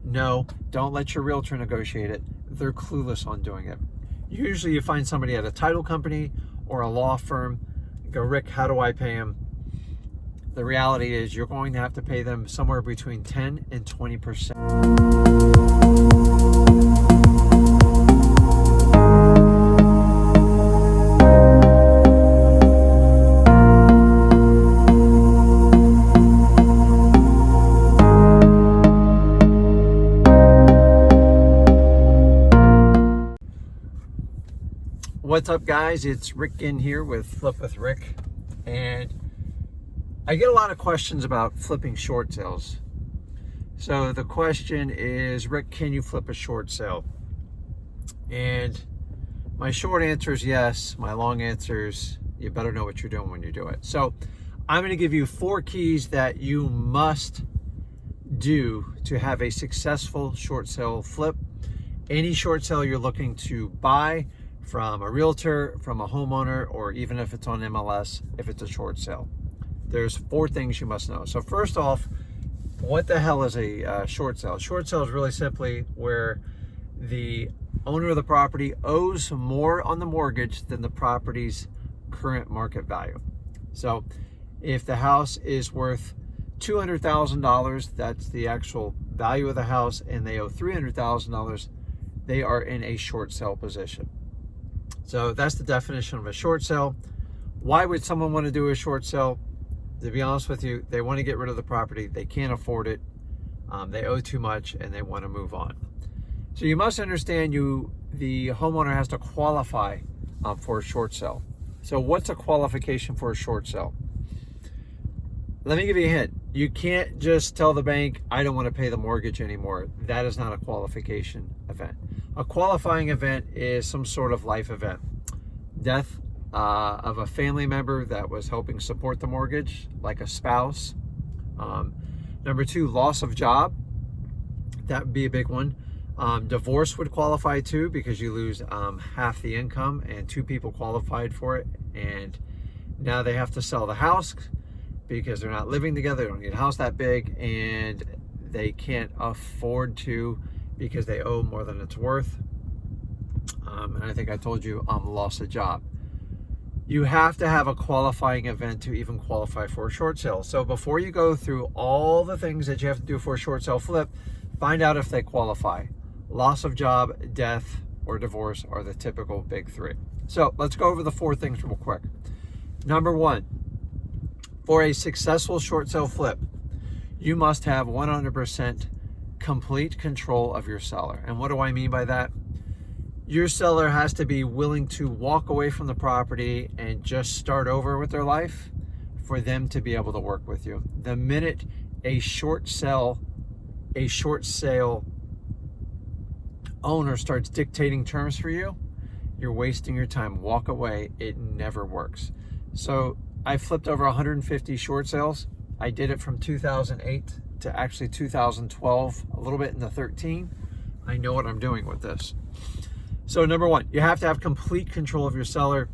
No, don't let your realtor negotiate it. They're clueless on doing it. Usually you find somebody at a title company or a law firm, go, Rick, how do I pay him? The reality is you're going to have to pay them somewhere between 10 and 20%. What's up, guys? It's Rick Ginn here with Flip with Rick, and I get a lot of questions about flipping short sales. So the question is, Rick, can you flip a short sale? And my short answer is yes. My long answer is you better know what you're doing when you do it. So I'm going to give you 4 keys that you must do to have a successful short sale flip. Any short sale you're looking to buy, from a realtor, from a homeowner, or even if it's on MLS, if it's a short sale. There's 4 things you must know. So first off, what the hell is a short sale? Short sale is really simply where the owner of the property owes more on the mortgage than the property's current market value. So if the house is worth $200,000, that's the actual value of the house, and they owe $300,000, they are in a short sale position. So that's the definition of a short sale. Why would someone want to do a short sale? To be honest with you, they want to get rid of the property. They can't afford it. They owe too much and they want to move on. So you must understand the homeowner has to qualify for a short sale. So what's a qualification for a short sale? Let me give you a hint. You can't just tell the bank, I don't want to pay the mortgage anymore. That is not a qualification event. A qualifying event is some sort of life event. Death of a family member that was helping support the mortgage, like a spouse. Number 2, loss of job. That would be a big one. Divorce would qualify too, because you lose half the income, and 2 people qualified for it, and now they have to sell the house because they're not living together. They don't need a house that big, and they can't afford to because they owe more than it's worth. And I think I told you loss of job. You have to have a qualifying event to even qualify for a short sale. So before you go through all the things that you have to do for a short sale flip, find out if they qualify. Loss of job, death, or divorce are the typical big 3. So let's go over the 4 things real quick. Number 1, for a successful short sale flip, you must have 100% complete control of your seller. And what do I mean by that? Your seller has to be willing to walk away from the property and just start over with their life for them to be able to work with you. The minute a short sale owner starts dictating terms for you, you're wasting your time. Walk away. It never works. So I flipped over 150 short sales. I did it from 2008 to actually 2012, a little bit in the 13. I know what I'm doing with this. So number 1, you have to have complete control of your seller.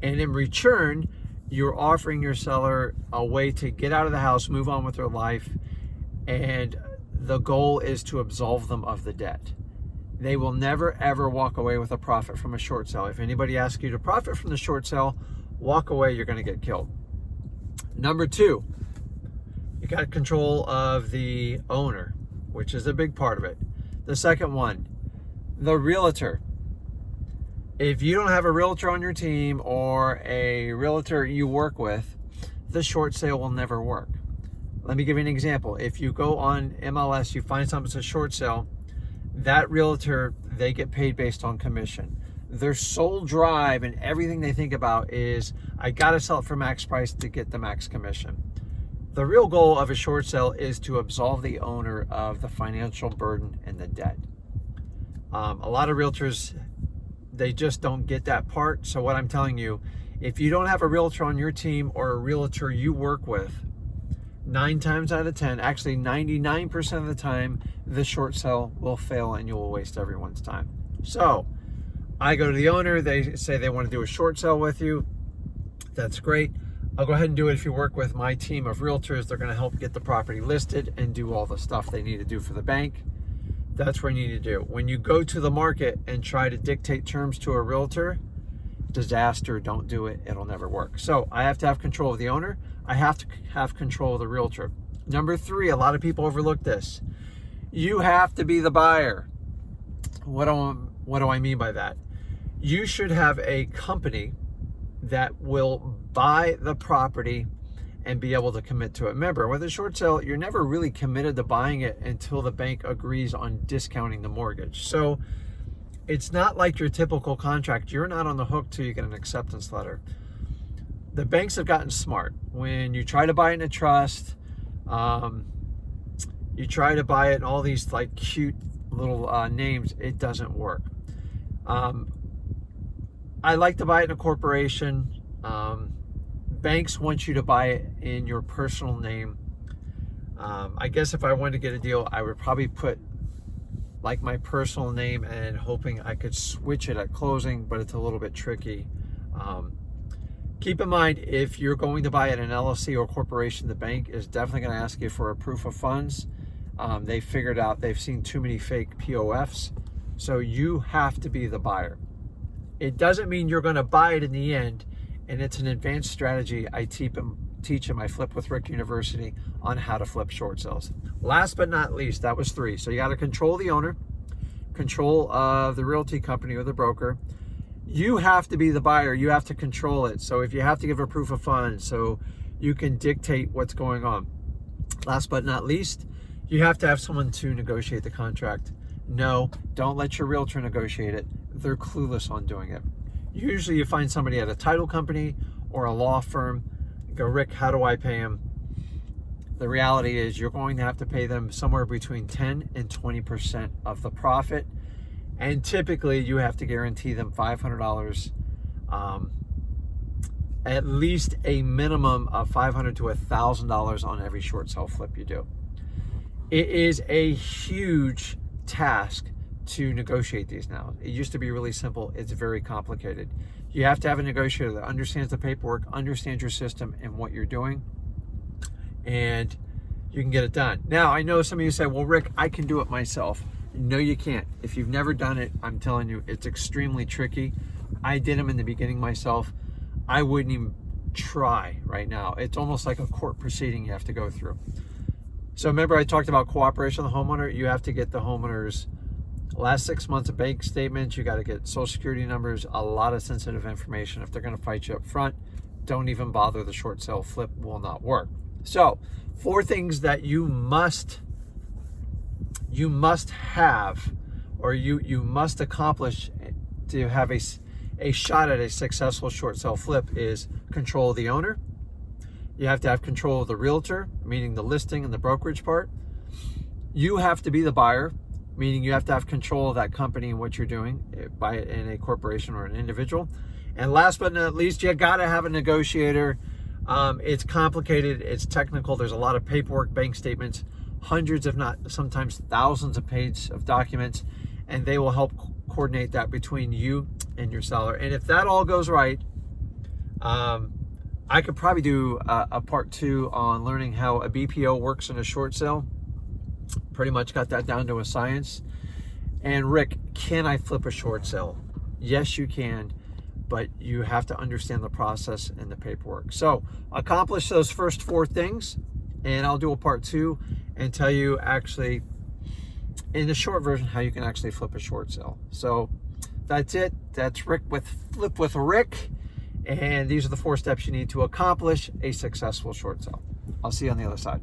And in return, you're offering your seller a way to get out of the house, move on with their life. And the goal is to absolve them of the debt. They will never, ever walk away with a profit from a short sale. If anybody asks you to profit from the short sale, walk away, you're going to get killed. Number 2, you got control of the owner, which is a big part of it. The second one, the realtor. If you don't have a realtor on your team or a realtor you work with, the short sale will never work. Let me give you an example. If you go on MLS, you find something that's a short sale, that realtor, they get paid based on commission. Their sole drive and everything they think about is, I got to sell it for max price to get the max commission. The real goal of a short sale is to absolve the owner of the financial burden and the debt. A lot of realtors, they just don't get that part. So what I'm telling you, if you don't have a realtor on your team or a realtor you work with, 9 times out of 10, actually 99% of the time, the short sale will fail and you will waste everyone's time. So I go to the owner, they say they want to do a short sale with you. That's great. I'll go ahead and do it if you work with my team of realtors. They're going to help get the property listed and do all the stuff they need to do for the bank. That's what you need to do. When you go to the market and try to dictate terms to a realtor, disaster, don't do it. It'll never work. So I have to have control of the owner. I have to have control of the realtor. Number 3, a lot of people overlook this. You have to be the buyer. What do I mean by that? You should have a company that will buy the property and be able to commit to it. Remember, with a short sale, you're never really committed to buying it until the bank agrees on discounting the mortgage. So it's not like your typical contract. You're not on the hook till you get an acceptance letter. The banks have gotten smart. When you try to buy it in a trust, you try to buy it in all these like cute little names, it doesn't work. I like to buy it in a corporation. Banks want you to buy it in your personal name. I guess if I wanted to get a deal, I would probably put like my personal name and hoping I could switch it at closing, but it's a little bit tricky. Keep in mind, if you're going to buy it in an LLC or corporation, the bank is definitely going to ask you for a proof of funds. They figured out they've seen too many fake POFs, so you have to be the buyer. It doesn't mean you're going to buy it in the end, and it's an advanced strategy I teach in my Flip with Rick University on how to flip short sales. Last but not least, that was 3. So you got to control the owner, control of the realty company or the broker. You have to be the buyer. You have to control it. So if you have to give a proof of funds, so you can dictate what's going on. Last but not least, you have to have someone to negotiate the contract. No, don't let your realtor negotiate it. They're clueless on doing it. Usually you find somebody at a title company or a law firm. Go, Rick, how do I pay them? The reality is you're going to have to pay them somewhere between 10 and 20% of the profit. And typically you have to guarantee them $500, at least a minimum of $500 to $1,000 on every short sale flip you do. It is a huge task to negotiate these now. It used to be really simple. It's very complicated. You have to have a negotiator that understands the paperwork, understands your system and what you're doing, and you can get it done. Now, I know some of you say, well, Rick, I can do it myself. No, you can't. If you've never done it, I'm telling you, it's extremely tricky. I did them in the beginning myself. I wouldn't even try right now. It's almost like a court proceeding you have to go through. So remember I talked about cooperation of the homeowner. You have to get the homeowner's last 6 months of bank statements. You got to get social security numbers, a lot of sensitive information. If they're going to fight you up front, don't even bother. The short sale flip will not work. So 4 things that you must have, or you must accomplish to have a shot at a successful short sale flip is control of the owner. You have to have control of the realtor, meaning the listing and the brokerage part. You have to be the buyer, meaning you have to have control of that company and what you're doing, buy it in a corporation or an individual. And last but not least, you got to have a negotiator. It's complicated, it's technical, there's a lot of paperwork, bank statements, hundreds if not sometimes thousands of pages of documents, and they will help coordinate that between you and your seller. And if that all goes right, I could probably do a part 2 on learning how a BPO works in a short sale. Pretty much got that down to a science. And Rick, can I flip a short sale? Yes, you can, but you have to understand the process and the paperwork. So accomplish those first 4 things, and I'll do a part 2 and tell you actually in the short version how you can actually flip a short sale. So that's it. That's Rick with Flip with Rick. And these are the 4 steps you need to accomplish a successful short sale. I'll see you on the other side.